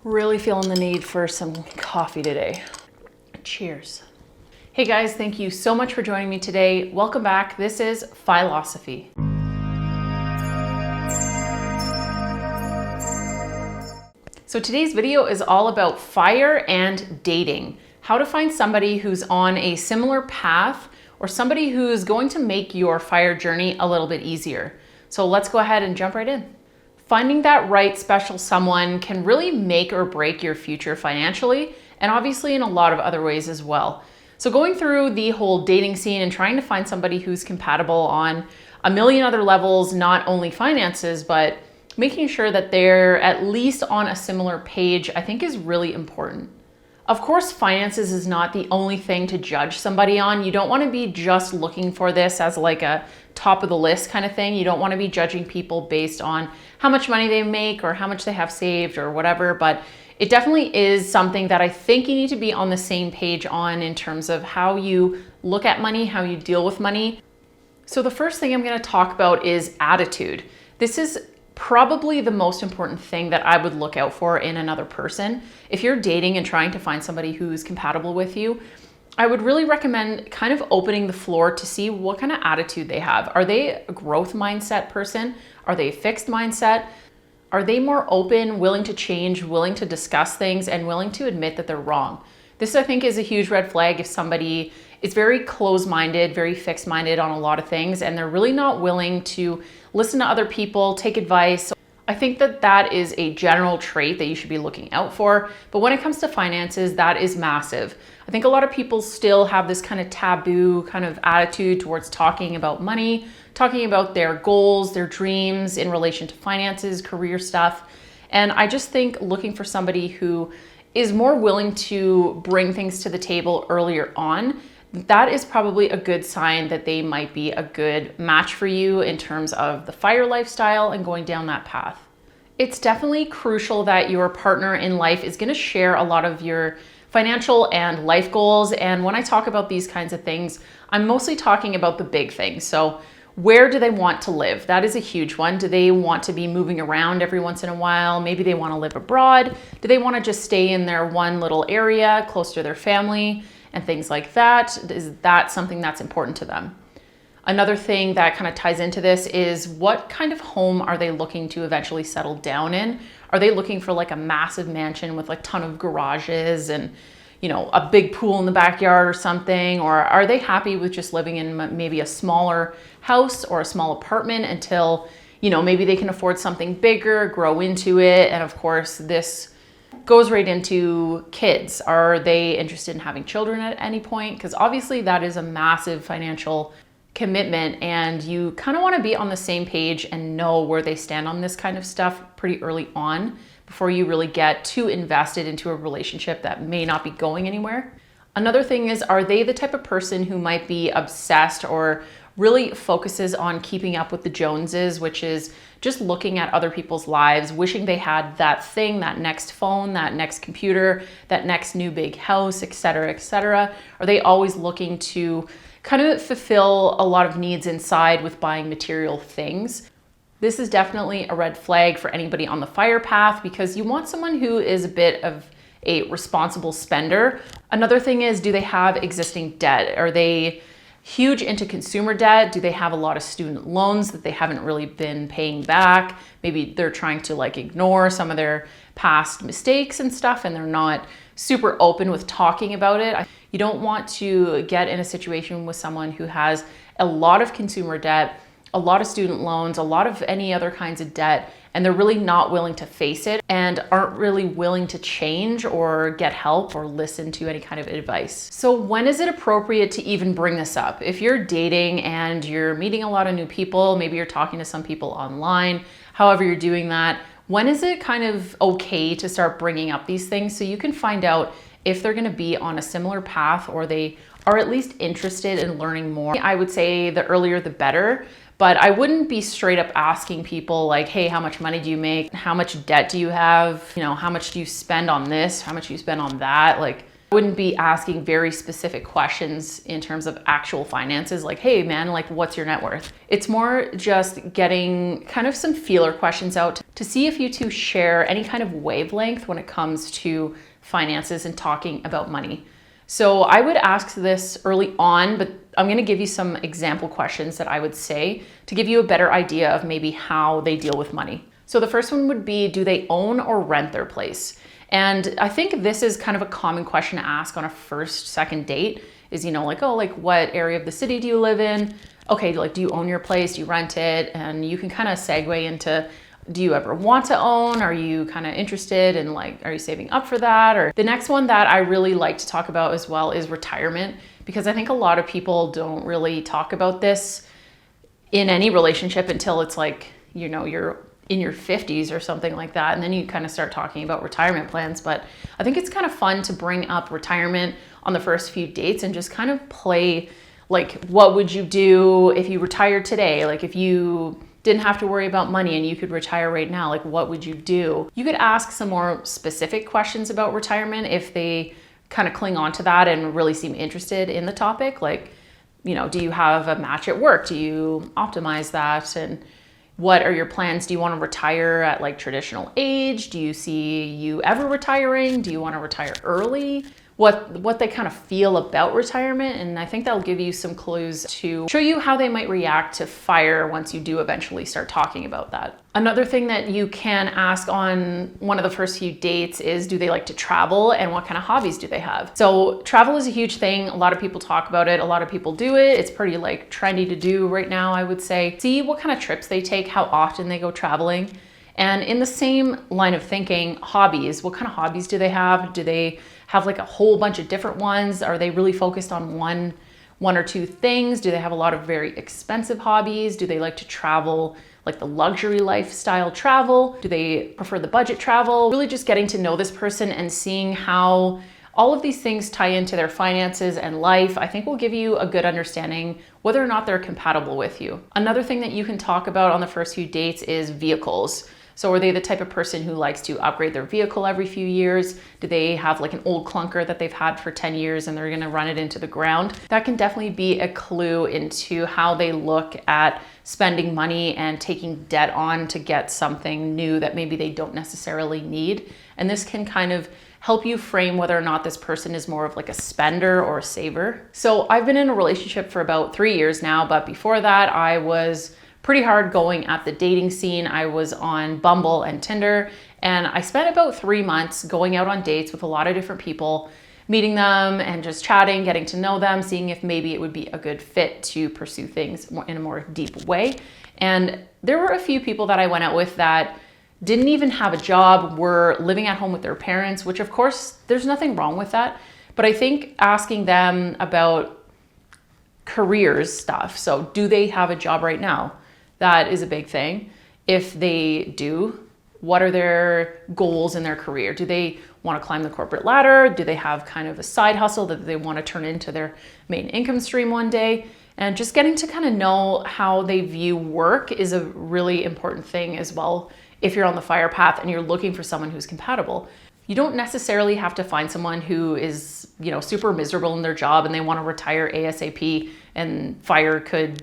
Really feeling the need for some coffee today. Cheers. Hey guys, thank you so much for joining me today. Welcome back. This is Philosophy. So today's video is all about FIRE and dating. How to find somebody who's on a similar path or somebody who's going to make your FIRE journey a little bit easier. So let's go ahead and jump right in. Finding that right special someone can really make or break your future financially, and obviously in a lot of other ways as well. So going through the whole dating scene and trying to find somebody who's compatible on a million other levels, not only finances, but making sure that they're at least on a similar page, I think is really important. Of course, finances is not the only thing to judge somebody on. You don't want to be just looking for this as like a top of the list kind of thing. You don't want to be judging people based on how much money they make or how much they have saved or whatever, but it definitely is something that I think you need to be on the same page on in terms of how you look at money, how you deal with money. So the first thing I'm going to talk about is attitude. This is probably the most important thing that I would look out for in another person. If you're dating and trying to find somebody who's compatible with you, I would really recommend kind of opening the floor to see what kind of attitude they have. Are they a growth mindset person? Are they a fixed mindset? Are they more open, willing to change, willing to discuss things, and willing to admit that they're wrong? This, I think, is a huge red flag if somebody is very closed-minded, very fixed-minded on a lot of things, and they're really not willing to listen to other people, take advice. I think that that is a general trait that you should be looking out for. But when it comes to finances, that is massive. I think a lot of people still have this kind of taboo kind of attitude towards talking about money, talking about their goals, their dreams in relation to finances, career stuff. And I just think looking for somebody who is more willing to bring things to the table earlier on, that is probably a good sign that they might be a good match for you in terms of the FIRE lifestyle and going down that path. It's definitely crucial that your partner in life is going to share a lot of your financial and life goals. And when I talk about these kinds of things, I'm mostly talking about the big things. So where do they want to live? That is a huge one. Do they want to be moving around every once in a while? Maybe they want to live abroad. Do they want to just stay in their one little area close to their family and things like that? Is that something that's important to them? Another thing that kind of ties into this is what kind of home are they looking to eventually settle down in? Are they looking for like a massive mansion with like a ton of garages and, you know, a big pool in the backyard or something? Or are they happy with just living in maybe a smaller house or a small apartment until, you know, maybe they can afford something bigger, grow into it? And of course, this goes right into kids. Are they interested in having children at any point? Because obviously that is a massive financial commitment, and you kind of want to be on the same page and know where they stand on this kind of stuff pretty early on before you really get too invested into a relationship that may not be going anywhere. Another thing is, are they the type of person who might be obsessed or really focuses on keeping up with the Joneses, which is just looking at other people's lives, wishing they had that thing, that next phone, that next computer, that next new big house, etc., etc.? Are they always looking to kind of fulfill a lot of needs inside with buying material things? This is definitely a red flag for anybody on the FIRE path, because you want someone who is a bit of a responsible spender. Another thing is, do they have existing debt? Are they huge into consumer debt? Do they have a lot of student loans that they haven't really been paying back? Maybe they're trying to like ignore some of their past mistakes and stuff, and they're not super open with talking about it. You don't want to get in a situation with someone who has a lot of consumer debt, a lot of student loans, a lot of any other kinds of debt, and they're really not willing to face it and aren't really willing to change or get help or listen to any kind of advice. So when is it appropriate to even bring this up? If you're dating and you're meeting a lot of new people, maybe you're talking to some people online, however you're doing that, when is it kind of okay to start bringing up these things so you can find out if they're going to be on a similar path or they are at least interested in learning more? I would say the earlier the better, but I wouldn't be straight up asking people like, hey, how much money do you make? How much debt do you have? You know, how much do you spend on this? How much do you spend on that? Like, Wouldn't be asking very specific questions in terms of actual finances, like, hey man, like what's your net worth? It's more just getting kind of some feeler questions out to see if you two share any kind of wavelength when it comes to finances and talking about money. So I would ask this early on, but I'm going to give you some example questions that I would say to give you a better idea of maybe how they deal with money. So the first one would be, do they own or rent their place? And I think this is kind of a common question to ask on a first, second date is, like, oh, like what area of the city do you live in? Okay, like, do you own your place? Do you rent it? And you can kind of segue into, do you ever want to own? Are you kind of interested in are you saving up for that? Or the next one that I really like to talk about as well is retirement, because I think a lot of people don't really talk about this in any relationship until it's you're in your 50s or something like that. And then you kind of start talking about retirement plans. But I think it's kind of fun to bring up retirement on the first few dates and just kind of play what would you do if you retired today? Like if you didn't have to worry about money and you could retire right now, like what would you do? You could ask some more specific questions about retirement if they kind of cling on to that and really seem interested in the topic. Do you have a match at work? Do you optimize that? And what are your plans? Do you want to retire at traditional age? Do you see you ever retiring? Do you want to retire early? What they kind of feel about retirement. And I think that'll give you some clues to show you how they might react to FIRE once you do eventually start talking about that. Another thing that you can ask on one of the first few dates is, do they like to travel and what kind of hobbies do they have? So travel is a huge thing. A lot of people talk about it. A lot of people do it. It's pretty trendy to do right now, I would say. See what kind of trips they take, how often they go traveling. And in the same line of thinking, hobbies, what kind of hobbies do they have? Do they have a whole bunch of different ones? Are they really focused on one or two things? Do they have a lot of very expensive hobbies? Do they like to travel, the luxury lifestyle travel? Do they prefer the budget travel? Really just getting to know this person and seeing how all of these things tie into their finances and life, I think will give you a good understanding whether or not they're compatible with you. Another thing that you can talk about on the first few dates is vehicles. So are they the type of person who likes to upgrade their vehicle every few years? Do they have an old clunker that they've had for 10 years and they're gonna run it into the ground? That can definitely be a clue into how they look at spending money and taking debt on to get something new that maybe they don't necessarily need. And this can kind of help you frame whether or not this person is more of a spender or a saver. So I've been in a relationship for about 3 years now, but before that I was pretty hard going at the dating scene. I was on Bumble and Tinder, and I spent about 3 months going out on dates with a lot of different people, meeting them and just chatting, getting to know them, seeing if maybe it would be a good fit to pursue things in a more deep way. And there were a few people that I went out with that didn't even have a job, were living at home with their parents, which of course there's nothing wrong with that. But I think asking them about careers stuff. So do they have a job right now? That is a big thing. If they do, what are their goals in their career? Do they want to climb the corporate ladder? Do they have kind of a side hustle that they want to turn into their main income stream one day? And just getting to kind of know how they view work is a really important thing as well if you're on the FIRE path and you're looking for someone who's compatible. You don't necessarily have to find someone who is, super miserable in their job and they want to retire ASAP and FIRE could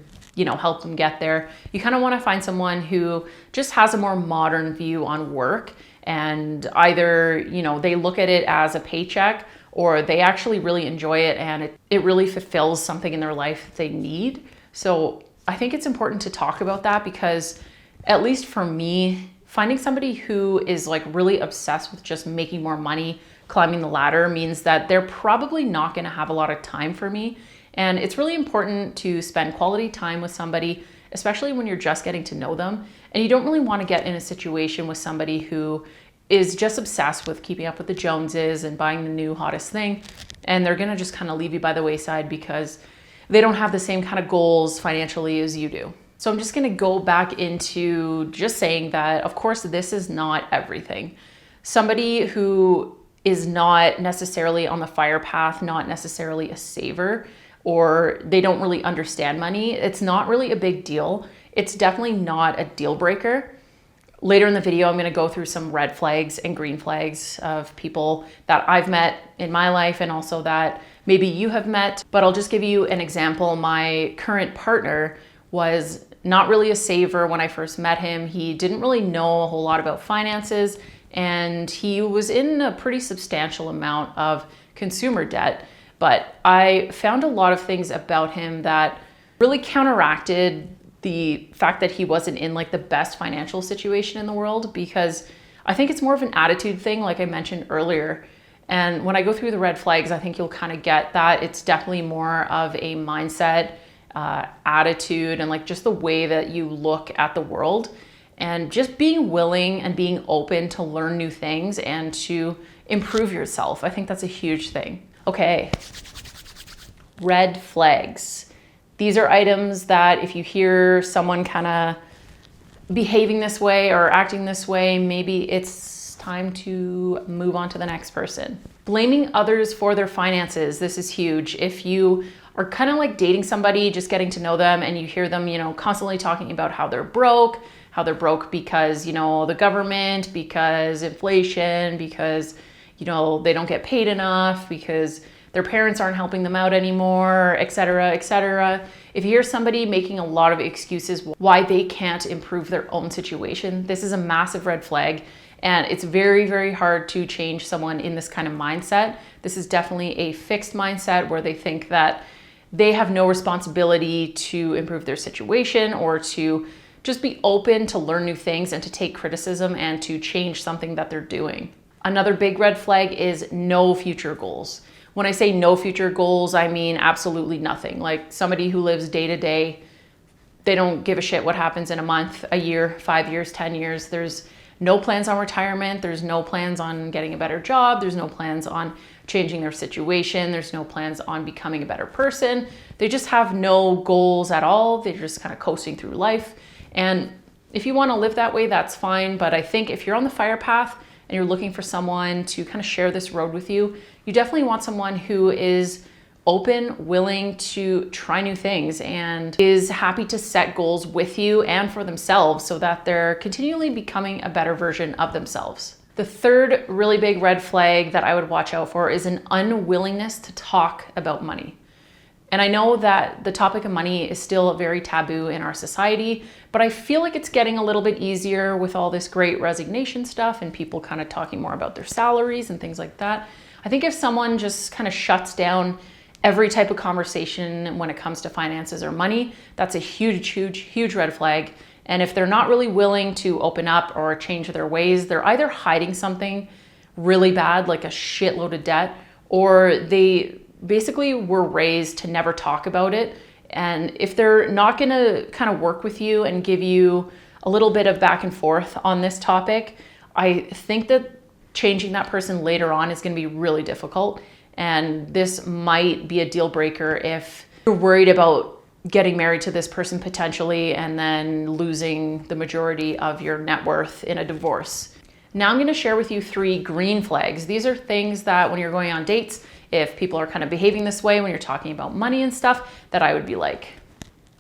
help them get there. You kind of want to find someone who just has a more modern view on work, and either, they look at it as a paycheck or they actually really enjoy it and it really fulfills something in their life that they need. So I think it's important to talk about that, because at least for me, finding somebody who is really obsessed with just making more money, climbing the ladder, means that they're probably not going to have a lot of time for me. And it's really important to spend quality time with somebody, especially when you're just getting to know them. And you don't really want to get in a situation with somebody who is just obsessed with keeping up with the Joneses and buying the new hottest thing. And they're going to just kind of leave you by the wayside because they don't have the same kind of goals financially as you do. So I'm just going to go back into just saying that, of course, this is not everything. Somebody who is not necessarily on the FIRE path, not necessarily a saver, or they don't really understand money, it's not really a big deal. It's definitely not a deal breaker. Later in the video, I'm going to go through some red flags and green flags of people that I've met in my life and also that maybe you have met. But I'll just give you an example. My current partner was not really a saver when I first met him. He didn't really know a whole lot about finances, and he was in a pretty substantial amount of consumer debt. But I found a lot of things about him that really counteracted the fact that he wasn't in like the best financial situation in the world, because I think it's more of an attitude thing, like I mentioned earlier. And when I go through the red flags, I think you'll kind of get that it's definitely more of a mindset, attitude, and like just the way that you look at the world, and just being willing and being open to learn new things and to improve yourself. I think that's a huge thing. Okay, red flags. These are items that if you hear someone kind of behaving this way or acting this way, maybe it's time to move on to the next person. Blaming others for their finances. This is huge. If you are kind of like dating somebody, just getting to know them, and you hear them, constantly talking about how they're broke because, the government, because inflation, because, they don't get paid enough, because their parents aren't helping them out anymore, et cetera, et cetera. If you hear somebody making a lot of excuses why they can't improve their own situation, this is a massive red flag. And it's very, very hard to change someone in this kind of mindset. This is definitely a fixed mindset where they think that they have no responsibility to improve their situation or to just be open to learn new things and to take criticism and to change something that they're doing. Another big red flag is no future goals. When I say no future goals, I mean absolutely nothing. Like somebody who lives day to day, they don't give a shit what happens in a month, a year, 5 years, 10 years. There's no plans on retirement. There's no plans on getting a better job. There's no plans on changing their situation. There's no plans on becoming a better person. They just have no goals at all. They're just kind of coasting through life. And if you want to live that way, that's fine. But I think if you're on the fire path and you're looking for someone to kind of share this road with you, you definitely want someone who is open, willing to try new things, and is happy to set goals with you and for themselves so that they're continually becoming a better version of themselves. The third really big red flag that I would watch out for is an unwillingness to talk about money. And I know that the topic of money is still very taboo in our society, but I feel like it's getting a little bit easier with all this great resignation stuff and people kind of talking more about their salaries and things like that. I think if someone just kind of shuts down every type of conversation when it comes to finances or money, that's a huge, huge, huge red flag. And if they're not really willing to open up or change their ways, they're either hiding something really bad, like a shitload of debt, or they basically were raised to never talk about it. And if they're not going to kind of work with you and give you a little bit of back and forth on this topic, I think that changing that person later on is going to be really difficult. And this might be a deal breaker if you're worried about getting married to this person potentially and then losing the majority of your net worth in a divorce. Now I'm going to share with you 3 green flags. These are things that when you're going on dates, if people are kind of behaving this way when you're talking about money and stuff, that I would be like,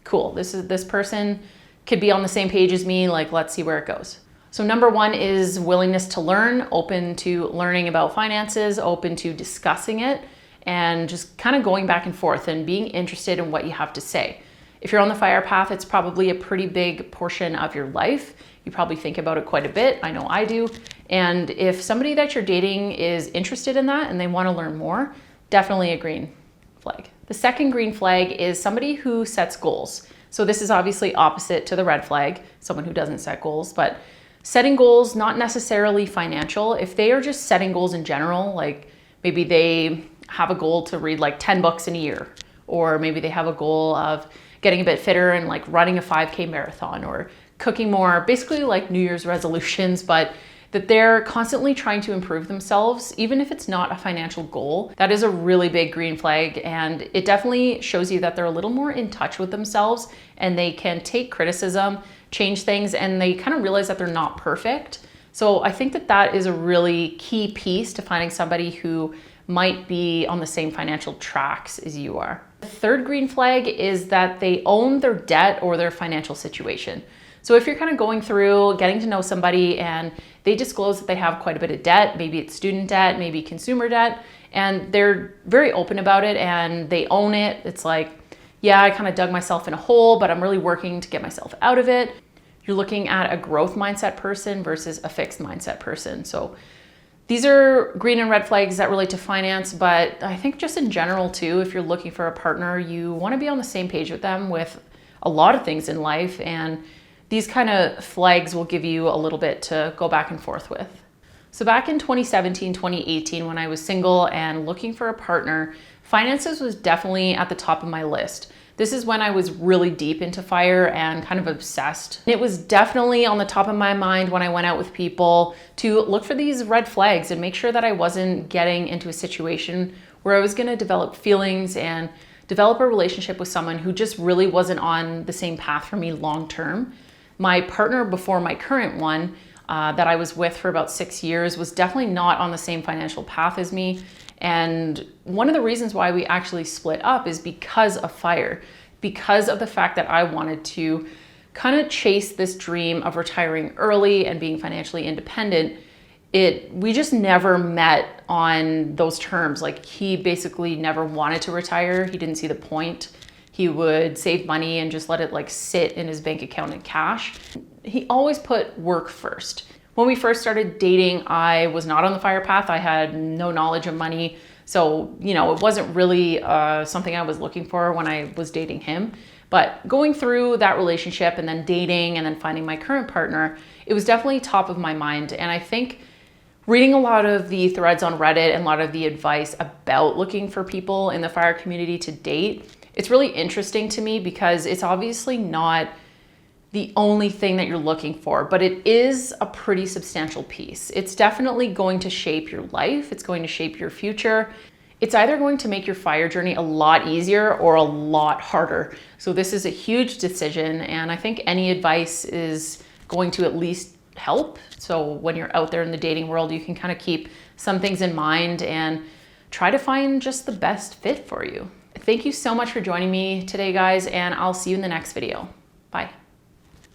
cool, this person could be on the same page as me, like let's see where it goes. So number 1 is willingness to learn, open to learning about finances, open to discussing it, and just kind of going back and forth and being interested in what you have to say. If you're on the fire path, it's probably a pretty big portion of your life. You probably think about it quite a bit. I know I do. And if somebody that you're dating is interested in that and they want to learn more, definitely a green flag. The second green flag is somebody who sets goals. So this is obviously opposite to the red flag, someone who doesn't set goals, but setting goals, not necessarily financial. If they are just setting goals in general, like maybe they have a goal to read like 10 books in a year, or maybe they have a goal of getting a bit fitter and like running a 5K marathon or cooking more, basically like New Year's resolutions, but that they're constantly trying to improve themselves, even if it's not a financial goal. That is a really big green flag, and it definitely shows you that they're a little more in touch with themselves and they can take criticism, change things, and they kind of realize that they're not perfect. So I think that that is a really key piece to finding somebody who might be on the same financial tracks as you are. The third green flag is that they own their debt or their financial situation. So if you're kind of going through getting to know somebody and they disclose that they have quite a bit of debt, maybe it's student debt, maybe consumer debt, and they're very open about it and they own it, it's like, yeah, I kind of dug myself in a hole, but I'm really working to get myself out of it. You're looking at a growth mindset person versus a fixed mindset person. So these are green and red flags that relate to finance, but I think just in general too, if you're looking for a partner, you want to be on the same page with them with a lot of things in life, and these kind of flags will give you a little bit to go back and forth with. So back in 2017, 2018, when I was single and looking for a partner, finances was definitely at the top of my list. This is when I was really deep into FIRE and kind of obsessed. It was definitely on the top of my mind when I went out with people to look for these red flags and make sure that I wasn't getting into a situation where I was going to develop feelings and develop a relationship with someone who just really wasn't on the same path for me long term. My partner before my current one that I was with for about 6 years was definitely not on the same financial path as me. And one of the reasons why we actually split up is because of FIRE, because of the fact that I wanted to kind of chase this dream of retiring early and being financially independent. We just never met on those terms. Like, he basically never wanted to retire. He didn't see the point. He would save money and just let it like sit in his bank account in cash. He always put work first. When we first started dating, I was not on the FIRE path. I had no knowledge of money. So, it wasn't really something I was looking for when I was dating him. But going through that relationship and then dating and then finding my current partner, it was definitely top of my mind. And I think reading a lot of the threads on Reddit and a lot of the advice about looking for people in the FIRE community to date, it's really interesting to me because it's obviously not the only thing that you're looking for, but it is a pretty substantial piece. It's definitely going to shape your life. It's going to shape your future. It's either going to make your FIRE journey a lot easier or a lot harder. So this is a huge decision, and I think any advice is going to at least help. So when you're out there in the dating world, you can kind of keep some things in mind and try to find just the best fit for you. Thank you so much for joining me today, guys, and I'll see you in the next video. Bye.